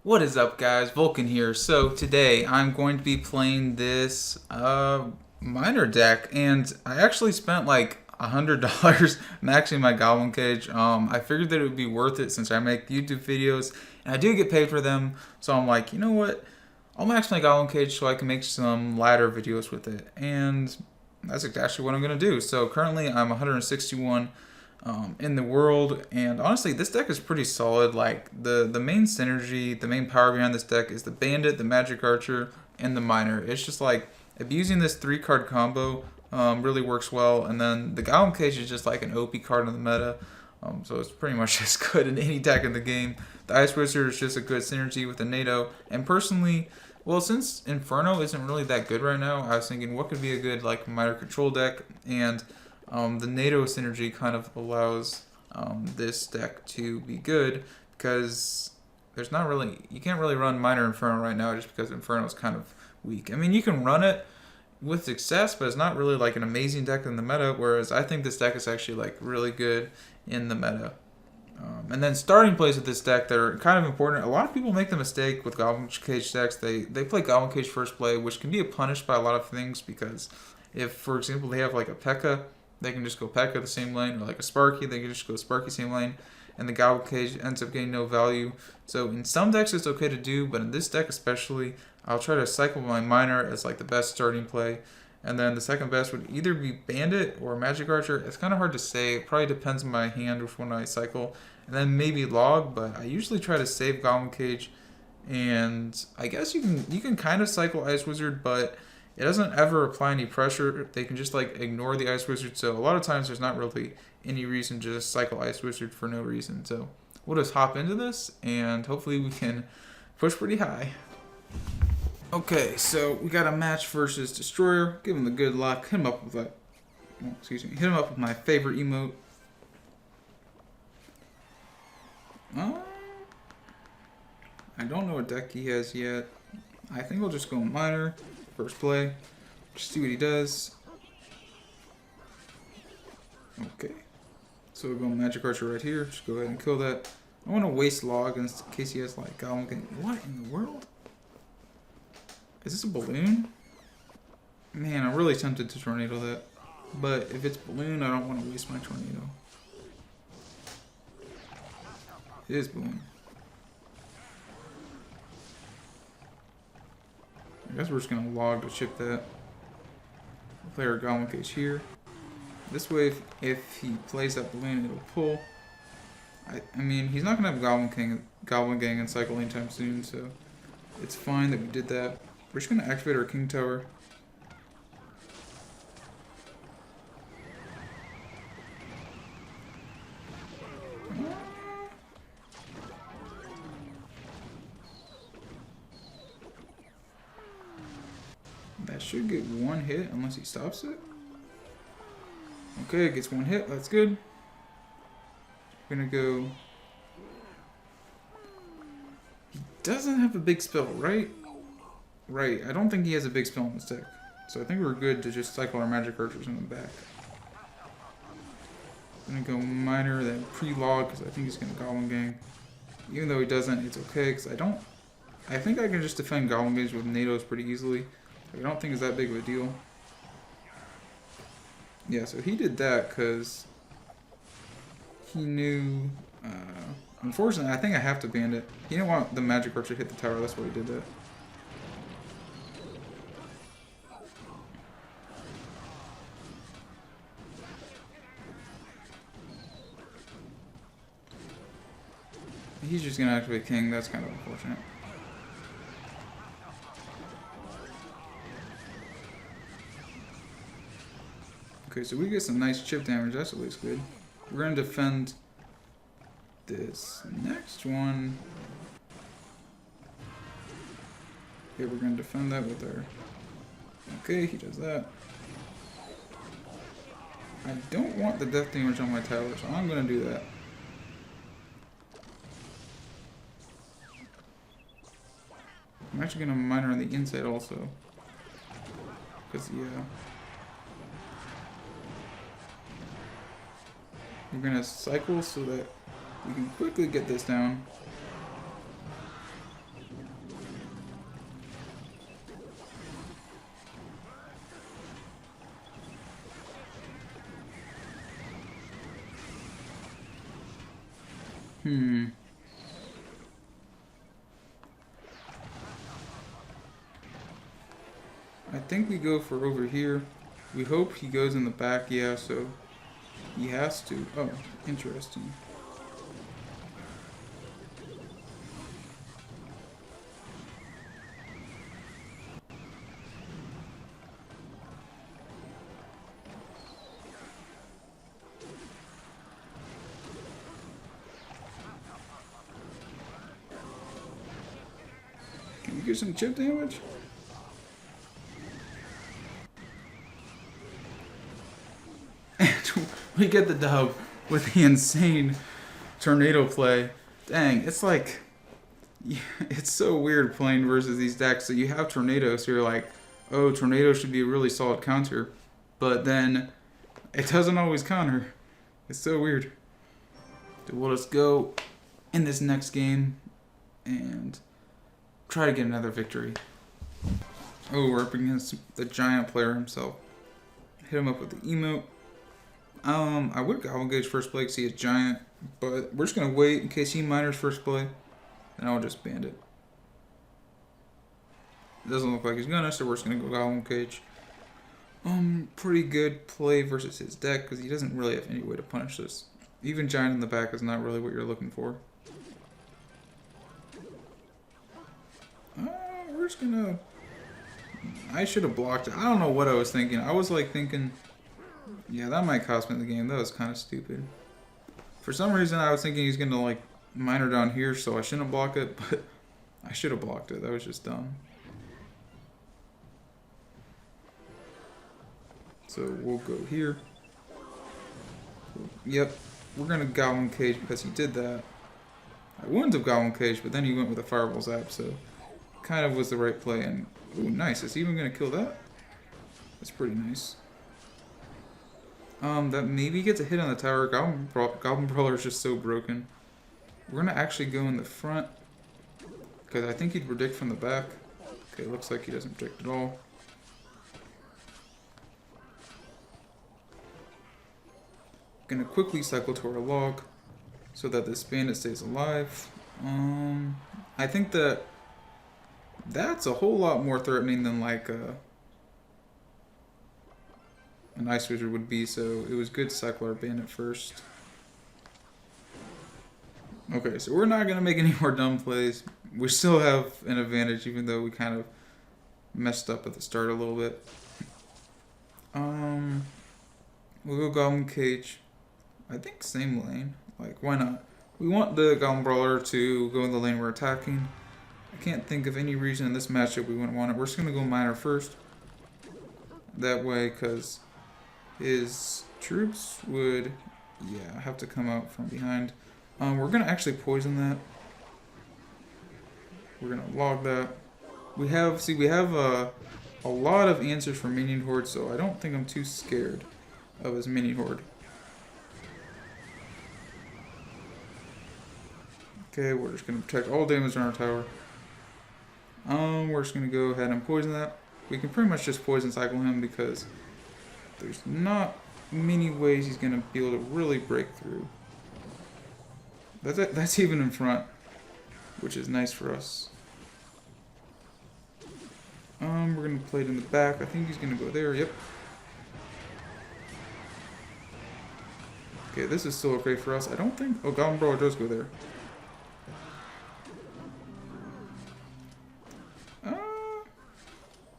What is up, guys? Vulkan here. So today I'm going to be playing this miner deck, and I actually spent like $100 maxing my Goblin Cage. I figured that it would be worth it since I make YouTube videos and I do get paid for them. So I'm like, you know what? I'll max my Goblin Cage so I can make some ladder videos with it, and that's actually what I'm gonna do. So currently I'm 161 in the world, and honestly this deck is pretty solid. Like the main synergy, the main power behind this deck is the Bandit, the Magic Archer, and the Miner. It's just like abusing this 3-card combo really works well, and then the Goblin Cage is just like an OP card in the meta, so it's pretty much as good in any deck in the game. The Ice Wizard is just a good synergy with the NATO, and personally, well, since Inferno isn't really that good right now, I was thinking what could be a good like miner control deck, and the NATO synergy kind of allows this deck to be good because there's not really, you can't really run Miner Inferno right now just because Inferno is kind of weak. I mean, you can run it with success, but it's not really like an amazing deck in the meta, whereas I think this deck is actually like really good in the meta. And then starting plays with this deck that are kind of important. A lot of people make the mistake with Goblin Cage decks. They play Goblin Cage first play, which can be punished by a lot of things, because if, for example, they have like a P.E.K.K.A, they can just go P.E.K.K.A the same lane, or like a Sparky, they can just go Sparky same lane, and the Goblin Cage ends up getting no value. So in some decks it's okay to do, but in this deck especially, I'll try to cycle my Miner as like the best starting play. And then the second best would either be Bandit or Magic Archer. It's kind of hard to say. It probably depends on my hand which one I cycle. And then maybe Log, but I usually try to save Goblin Cage. And I guess you can kind of cycle Ice Wizard, but it doesn't ever apply any pressure. They can just like ignore the Ice Wizard. So a lot of times there's not really any reason to just cycle Ice Wizard for no reason. So we'll just hop into this and hopefully we can push pretty high. Okay, so we got a match versus Destroyer. Give him the good luck. Hit him up with that. Oh, excuse me. Hit him up with my favorite emote. I don't know what deck he has yet. I think I'll just go Miner first play. Just see what he does. Okay. So we'll go Magic Archer right here. Just go ahead and kill that. I don't want to waste Log in case he has like Goblin King. What in the world? Is this a balloon? Man, I'm really tempted to tornado that. But if it's balloon, I don't want to waste my tornado. It is balloon. I guess we're just gonna Log to chip that. We'll play our Goblin Cage here. This way, if he plays that balloon, it'll pull. I mean, he's not gonna have Goblin Gang and cycle anytime soon, so it's fine that we did that. We're just going to activate our King Tower. That should get one hit unless he stops it. Okay, it gets one hit. That's good. We're going to go... He doesn't have a big spell, right? Right, I don't think he has a big spell in this deck. So I think we're good to just cycle our Magic Archers in the back. I'm gonna go Miner, then pre-Log, because I think he's gonna Goblin Gang. Even though he doesn't, it's okay, because I think I can just defend Goblin Gangs with NATOs pretty easily. I don't think it's that big of a deal. Yeah, so he did that because he knew... unfortunately, I think I have to Bandit. He didn't want the Magic Archer to hit the tower, that's why he did that. He's just going to activate King. That's kind of unfortunate. Okay, so we get some nice chip damage. That's at least good. We're going to defend this next one. Okay, we're going to defend that with our... Okay, he does that. I don't want the death damage on my tower, so I'm going to do that. I'm actually going to Miner on the inside also. Because, yeah. We're gonna cycle so that we can quickly get this down. I think we go for over here. We hope he goes in the back, yeah, so he has to. Oh, interesting. Can we get some chip damage? We get the dub with the insane tornado play. Dang, it's like, it's so weird playing versus these decks. So you have tornado, so you're like, oh, tornado should be a really solid counter, but then it doesn't always counter. It's so weird. So we'll just go in this next game and try to get another victory. Oh, we're up against the giant player himself. Hit him up with the emote. I would Goblin Gauge first play because he is giant, but we're just gonna wait in case he minors first play, and I'll just band it. It doesn't look like he's gonna, so we're just gonna go Goblin Cage. Pretty good play versus his deck because he doesn't really have any way to punish this. Even giant in the back is not really what you're looking for. We're just gonna. I should have blocked it. I don't know what I was thinking. I was like thinking. Yeah, that might cost me the game. That was kind of stupid. For some reason, I was thinking he's going to, like, minor down here, so I shouldn't block it, but I should have blocked it. That was just dumb. So we'll go here. Yep, we're going to Goblin Cage because he did that. I wouldn't have Goblin Cage, but then he went with a Fireball Zap, so kind of was the right play. And, ooh, nice. Is he even going to kill that? That's pretty nice. That maybe gets a hit on the tower. Goblin Brawler is just so broken. We're gonna actually go in the front because I think he'd predict from the back. Okay, looks like he doesn't predict at all. Gonna quickly cycle to our log so that this bandit stays alive. I think that's a whole lot more threatening than like an Ice Wizard would be, so it was good to cycle our bandit first. Okay, so we're not going to make any more dumb plays. We still have an advantage, even though we kind of messed up at the start a little bit. We'll go Goblin Cage. I think same lane. Like, why not? We want the Goblin Brawler to go in the lane we're attacking. I can't think of any reason in this matchup we wouldn't want it. We're just going to go Miner first. That way, because his troops would, yeah, have to come out from behind. We're going to actually poison that. We're going to log that. We have a lot of answers for Minion Horde, so I don't think I'm too scared of his Minion Horde. Okay, we're just going to protect all damage on our tower. We're just going to go ahead and poison that. We can pretty much just poison cycle him because there's not many ways he's going to be able to really break through. That's even in front, which is nice for us. We're going to play it in the back. I think he's going to go there. Yep. Okay, this is still okay for us. I don't think... Oh, Goblin Brawler does go there.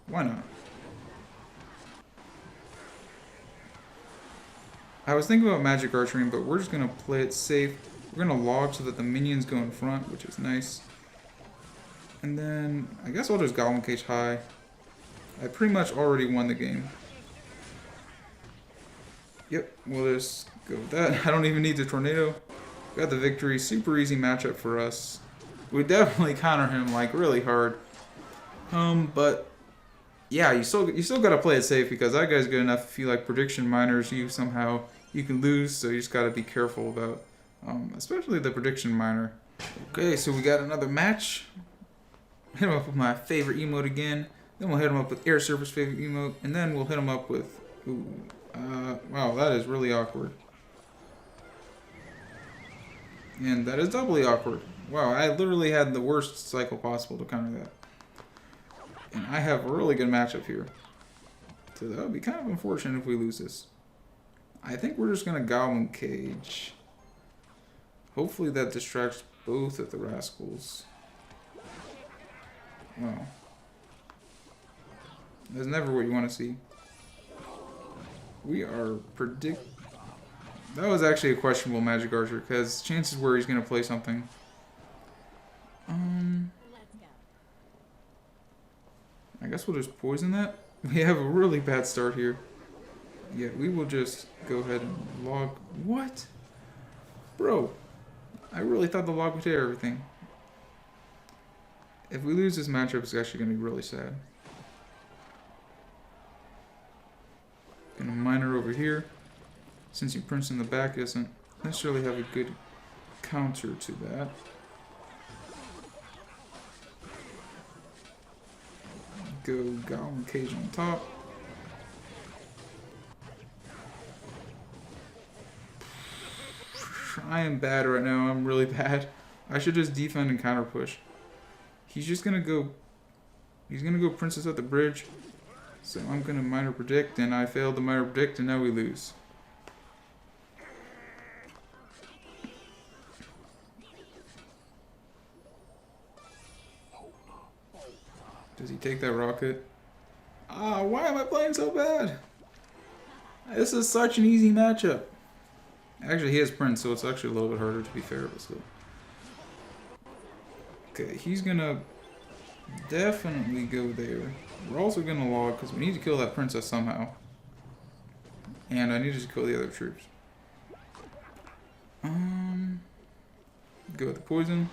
Why not? I was thinking about Magic Archery, but we're just going to play it safe. We're going to log so that the minions go in front, which is nice. And then, I guess I'll just Goblin Cage high. I pretty much already won the game. Yep, we'll just go with that. I don't even need the tornado. Got the victory. Super easy matchup for us. We definitely counter him like really hard. But yeah, you still gotta play it safe because that guy's good enough. If you like prediction miners, you somehow you can lose, so you just got to be careful about, especially the prediction miner. Okay, so we got another match. Hit him up with my favorite emote again. Then we'll hit him up with Air Server's favorite emote, and then we'll hit him up with, wow, that is really awkward. And that is doubly awkward. Wow, I literally had the worst cycle possible to counter that. And I have a really good matchup here. So that would be kind of unfortunate if we lose this. I think we're just going to Goblin Cage. Hopefully that distracts both of the rascals. Wow. That's never what you want to see. We are That was actually a questionable Magic Archer, because chances were he's going to play something. I guess we'll just poison that. We have a really bad start here. Yeah, we will just go ahead and log. What? Bro, I really thought the log would tear everything. If we lose this matchup, it's actually going to be really sad. Gonna miner over here. Since you Prince in the back doesn't necessarily have a good counter to that. Go Goblin Cage on top. I am bad right now. I'm really bad. I should just defend and counter push. He's just gonna go. He's gonna go Princess at the bridge. So I'm gonna miner predict, and I failed to miner predict, and now we lose. Does he take that rocket? Ah, why am I playing so bad? This is such an easy matchup. Actually, he has Prince, so it's actually a little bit harder to be fair, but still. Okay, he's gonna definitely go there. We're also gonna log, because we need to kill that princess somehow. And I need to kill the other troops. Go with the poison.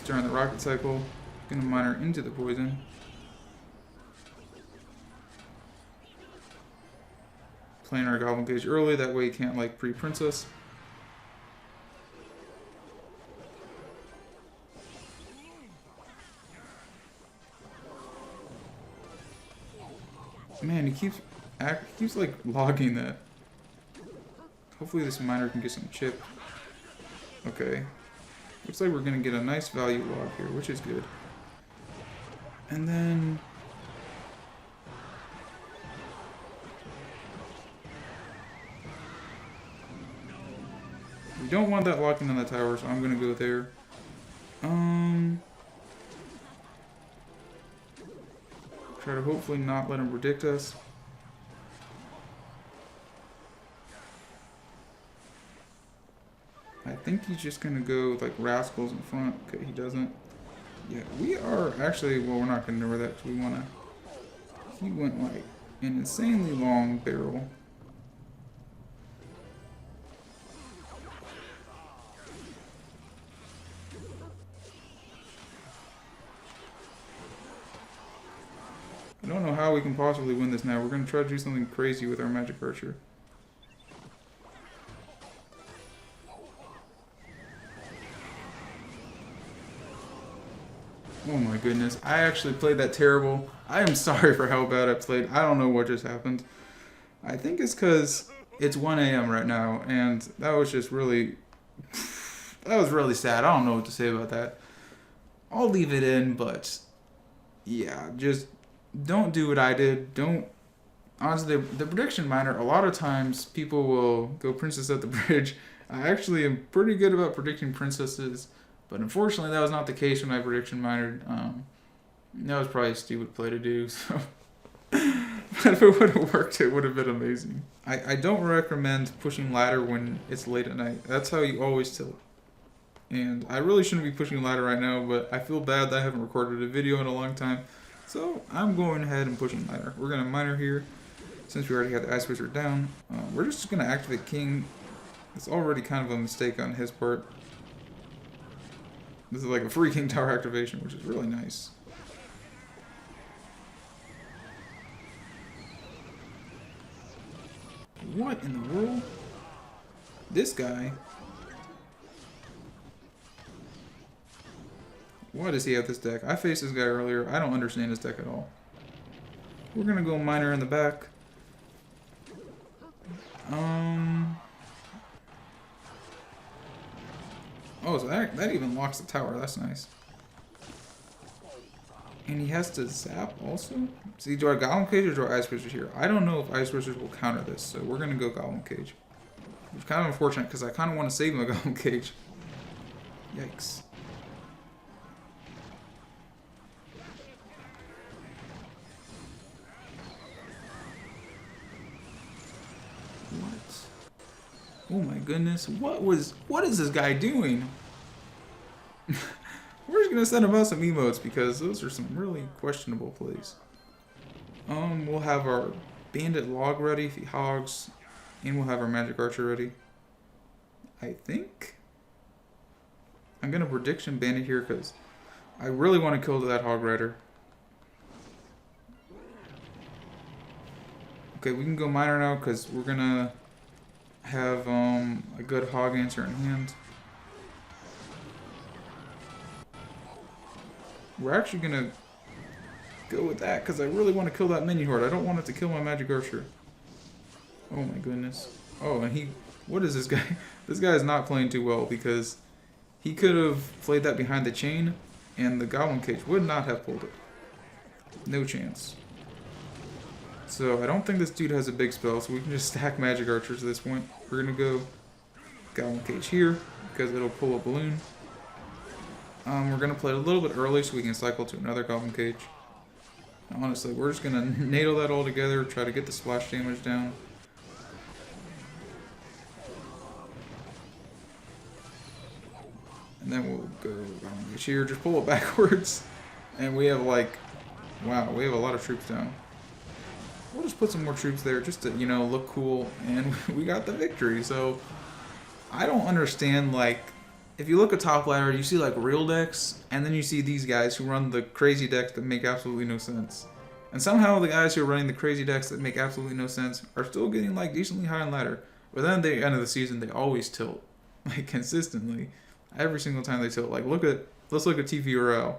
During the rocket cycle, gonna miner into the poison. Playing our Goblin Cage early, that way he can't like pre-princess. Man, he keeps like logging that. Hopefully this miner can get some chip. Okay. Looks like we're going to get a nice value log here, which is good. And then... we don't want that locking on the tower, so I'm going to go there. Try to hopefully not let him predict us. I think he's just going to go with, like, rascals in front. Okay, he doesn't. Yeah, we are actually... well, we're not going to know where that... we want to... he went, like, an insanely long barrel. I don't know how we can possibly win this now. We're going to try to do something crazy with our Magic Archer. Oh my goodness, I actually played that terrible. I am sorry for how bad I played. I don't know what just happened. I think it's because it's 1 a.m. right now, and that was just really... that was really sad. I don't know what to say about that. I'll leave it in, but... yeah, just don't do what I did. Don't... honestly, the prediction miner, a lot of times people will go princess at the bridge. I actually am pretty good about predicting princesses. But unfortunately, that was not the case when I prediction minored. That was probably a stupid play to do. So, but if it would have worked, it would have been amazing. I don't recommend pushing ladder when it's late at night. That's how you always tilt. And I really shouldn't be pushing ladder right now, but I feel bad that I haven't recorded a video in a long time. So I'm going ahead and pushing ladder. We're gonna miner here, since we already had the Ice Wizard down. We're just gonna activate King. It's already kind of a mistake on his part. This is like a free King Tower activation, which is really nice. What in the world? This guy. Why does he have this deck? I faced this guy earlier. I don't understand his deck at all. We're gonna go miner in the back. Oh, so that even locks the tower. That's nice. And he has to zap also? See, do I Golem Cage or do I Ice Wizard here? I don't know if Ice Wizard will counter this, so we're gonna go Golem Cage. Which is kind of unfortunate because I kind of want to save my Golem Cage. Yikes. Oh my goodness, what is this guy doing? We're just gonna send him out some emotes because those are some really questionable plays. We'll have our Bandit Log ready if he hogs, and we'll have our Magic Archer ready. I think I'm gonna Prediction Bandit here because I really want to kill that Hog Rider. Okay, we can go Miner now because we're gonna have a good Hog answer in hand. We're actually gonna go with that because I really want to kill that minion horde. I don't want it to kill my Magic Archer. Oh my goodness. Oh, and what is this guy? This guy is not playing too well because he could have played that behind the chain and the Goblin Cage would not have pulled it. No chance. So I don't think this dude has a big spell, so we can just stack Magic Archers at this point. We're gonna go Goblin Cage here because it'll pull a balloon. We're gonna play it a little bit early so we can cycle to another Goblin Cage. Honestly, we're just gonna nail that all together, try to get the splash damage down. And then we'll go Goblin Cage here, just pull it backwards. And we have like, wow, we have a lot of troops down. We'll just put some more troops there just to, you know, look cool, and we got the victory. So I don't understand, like, if you look at top ladder, you see like real decks, and then you see these guys who run the crazy decks that make absolutely no sense. And somehow the guys who are running the crazy decks that make absolutely no sense are still getting like decently high on ladder. But then at the end of the season, they always tilt, like consistently, every single time they tilt. Like let's look at TVRL.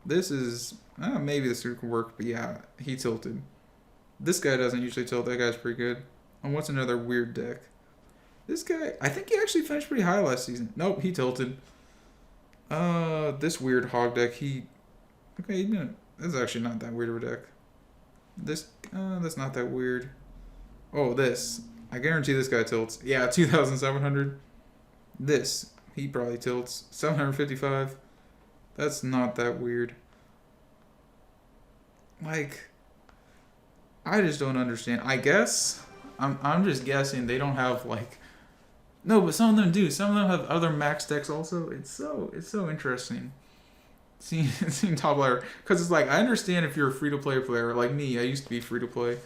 This is maybe this could work, but yeah, he tilted. This guy doesn't usually tilt. That guy's pretty good. And what's another weird deck? This guy, I think he actually finished pretty high last season. Nope, he tilted. This weird hog deck, okay, this is actually not that weird of a deck. That's not that weird. Oh, this. I guarantee this guy tilts. Yeah, 2,700. This, he probably tilts. 755. That's not that weird. Like, I just don't understand. I guess, I'm just guessing they don't have like, no, but some of them do. Some of them have other max decks also. It's so interesting seeing top ladder, because it's like, I understand if you're a free-to-play player like me. I used to be free-to-play,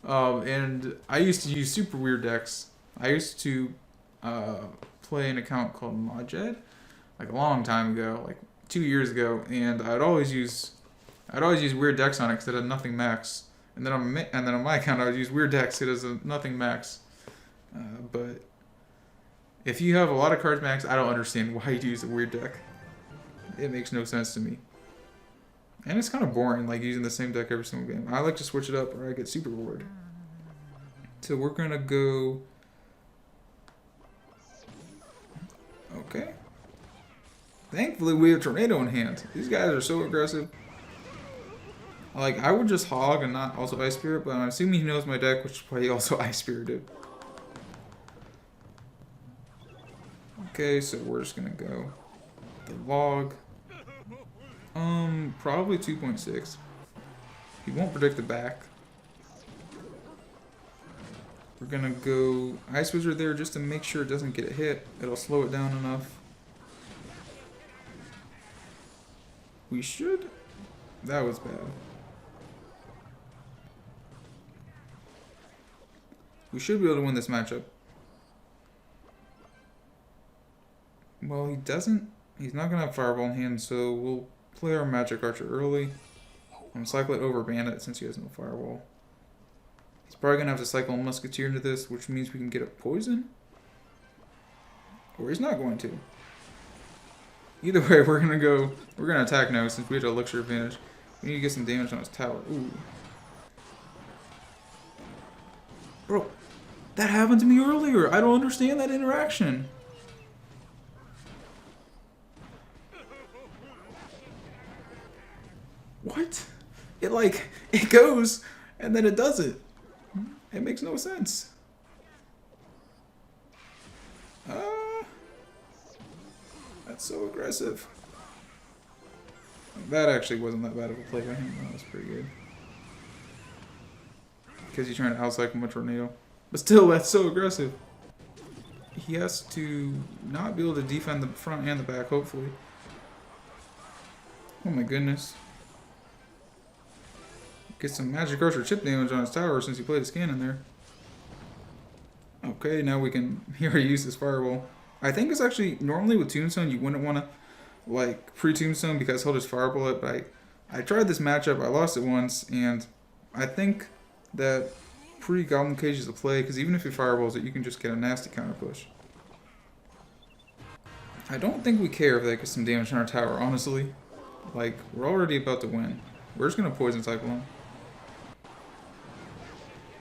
and I used to use super weird decks. I used to play an account called Majed, like a long time ago, like 2 years ago, and I'd always use weird decks on it because it had nothing max. And then on my account, I would use weird decks. It has a nothing max. But if you have a lot of cards max, I don't understand why you'd use a weird deck. It makes no sense to me. And it's kind of boring, like using the same deck every single game. I like to switch it up or I get super bored. So we're going to go... Okay. Thankfully, we have Tornado in hand. These guys are so aggressive. Like, I would just hog and not also Ice Spirit, but I'm assuming he knows my deck, which is why he also Ice Spirited. Okay, so we're just gonna go the log. Probably 2.6. He won't predict the back. We're gonna go Ice Wizard there just to make sure it doesn't get a hit. It'll slow it down enough. We should. That was bad. We should be able to win this matchup. Well, he doesn't. He's not going to have Fireball in hand, so we'll play our Magic Archer early and cycle it over Bandit since he has no Fireball. He's probably gonna have to cycle Musketeer into this, which means we can get a poison. Or he's not going to. Either way, we're gonna attack now since we had an elixir advantage. We need to get some damage on his tower. Ooh. Bro, that happened to me earlier. I don't understand that interaction. What? It goes, and then it doesn't. It makes no sense. That's so aggressive. That actually wasn't that bad of a play by him. That was pretty good. Because he's trying to outcycle my tornado. But still, that's so aggressive. He has to not be able to defend the front and the back, hopefully. Oh my goodness. Get some magic archer chip damage on his tower since he played his cannon there. Okay, now we can here use this fireball. I think it's actually normally with Tombstone you wouldn't want to like pre-Tombstone because he'll just fireball it. But I tried this matchup, I lost it once, and I think that pre-Goblin Cage is a play because even if he fireballs it, you can just get a nasty counter push. I don't think we care if they get some damage on our tower, honestly. Like, we're already about to win. We're just gonna poison cycle him.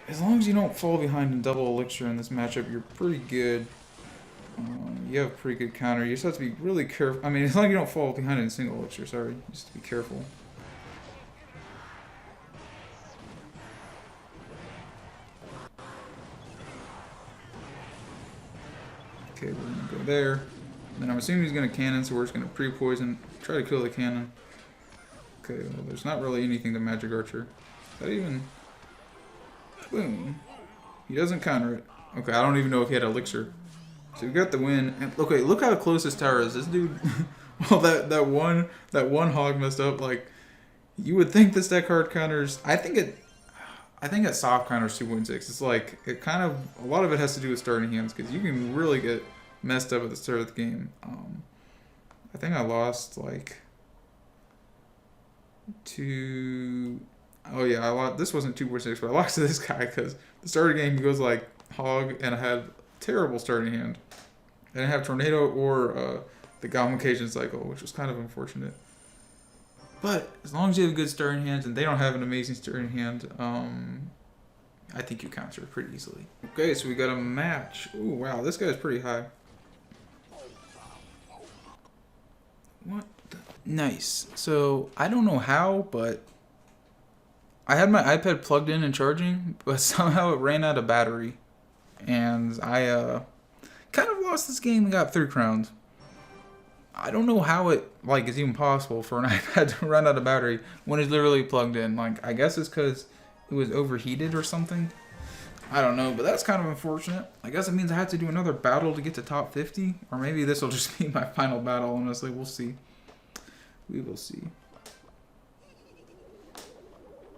As long as you don't fall behind in double elixir in this matchup, you're pretty good. You have a pretty good counter. You just have to be really careful. I mean, as long as you don't fall behind in single elixir, sorry. Just to be careful. Okay, we're gonna go there. And then I'm assuming he's gonna cannon, so we're just gonna pre-poison, try to kill the cannon. Okay, well, there's not really anything to Magic Archer. Is that even... Boom. He doesn't counter it. Okay, I don't even know if he had elixir. So we got the win. And okay, look how close this tower is. This dude... well, that one hog messed up. Like, you would think this deck hard counters... I think it soft counters 2.6. It's like, it kind of... A lot of it has to do with starting hands, because you can really get messed up at the start of the game. I think I lost, like... Oh yeah, I lost. This wasn't 2.6, but I lost to this guy because the start of the game he goes like hog, and I had terrible starting hand. I didn't have tornado or the Goblin Cajun cycle, which was kind of unfortunate. But as long as you have good starting hands and they don't have an amazing starting hand, I think you counter pretty easily. Okay, so we got a match. Ooh, wow, this guy's pretty high. What? Nice. So I don't know how, but I had my iPad plugged in and charging, but somehow it ran out of battery, and I kind of lost this game and got 3 crowns. I don't know how it like is even possible for an iPad to run out of battery when it's literally plugged in. Like, I guess it's because it was overheated or something. I don't know, but that's kind of unfortunate. I guess it means I have to do another battle to get to top 50, or maybe this will just be my final battle. Honestly, we'll see. We will see.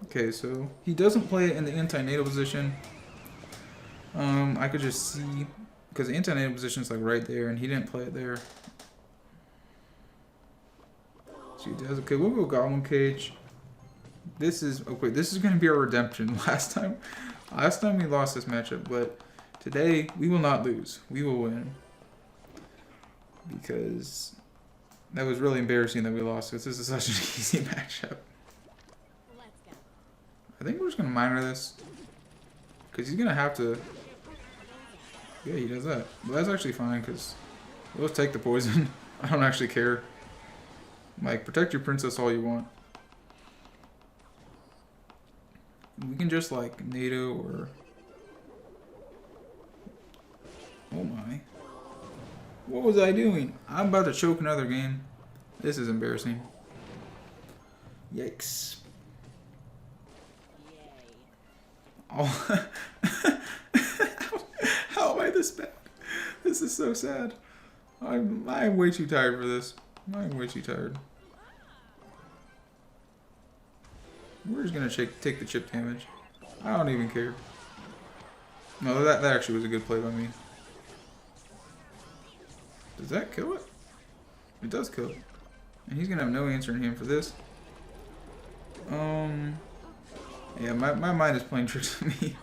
Okay, so he doesn't play it in the anti-natal position. I could just see, because the anti-natal position is like right there, and he didn't play it there. So he does. Okay, we'll go Goblin Cage. This is okay. This is going to be our redemption. Last time we lost this matchup, but today we will not lose. We will win, because that was really embarrassing that we lost, because this is such an easy matchup. I think we're just going to minor this, because he's going to have to... Yeah, he does that. But that's actually fine, because we'll just take the poison. I don't actually care. Like, protect your princess all you want. We can just, like, NATO or... Oh my. What was I doing? I'm about to choke another game. This is embarrassing. Yikes. Oh. How am I this bad? This is so sad. I'm way too tired for this. I'm way too tired. We're just gonna take the chip damage. I don't even care. No, that actually was a good play by me. Does that kill it? It does kill it. And he's gonna have no answer in hand for this. Yeah, my mind is playing tricks on me.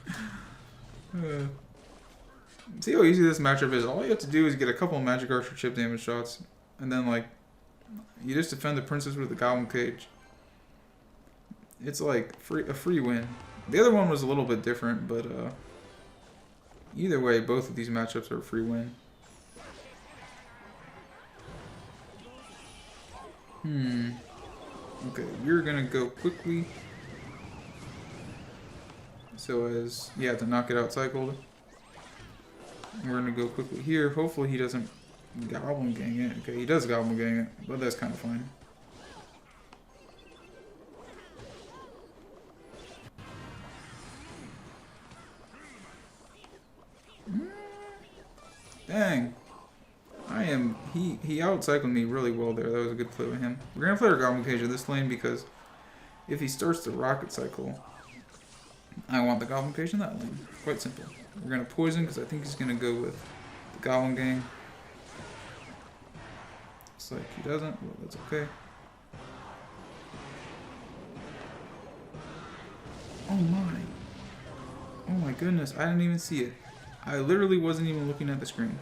See how easy this matchup is? All you have to do is get a couple of magic archer chip damage shots, and then like you just defend the princess with the goblin cage. It's like a free win. The other one was a little bit different, but either way, both of these matchups are a free win. Okay, you're gonna go quickly. So as, yeah, to knock it out cycled. We're gonna go quickly here. Hopefully he doesn't goblin gang it. Okay, he does goblin gang it, but that's kind of fine. Dang. He out-cycled me really well there. That was a good play with him. We're gonna play our goblin cage in this lane because if he starts to rocket cycle, I want the goblin cage in that lane. Quite simple. We're gonna poison because I think he's gonna go with the goblin gang. Looks like he doesn't. Well, that's okay. Oh my. Oh my goodness. I didn't even see it. I literally wasn't even looking at the screen.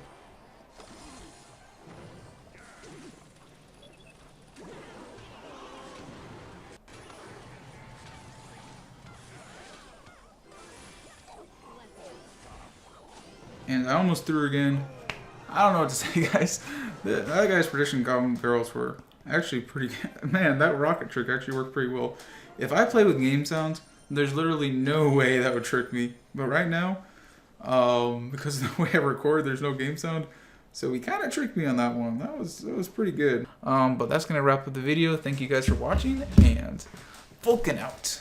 And I almost threw again. I don't know what to say, guys. That guy's prediction goblin barrels were actually pretty good. Man, that rocket trick actually worked pretty well. If I play with game sounds, there's literally no way that would trick me. But right now, because of the way I record, there's no game sound. So he kind of tricked me on that one. That was pretty good. But that's going to wrap up the video. Thank you guys for watching, and Vulkan out.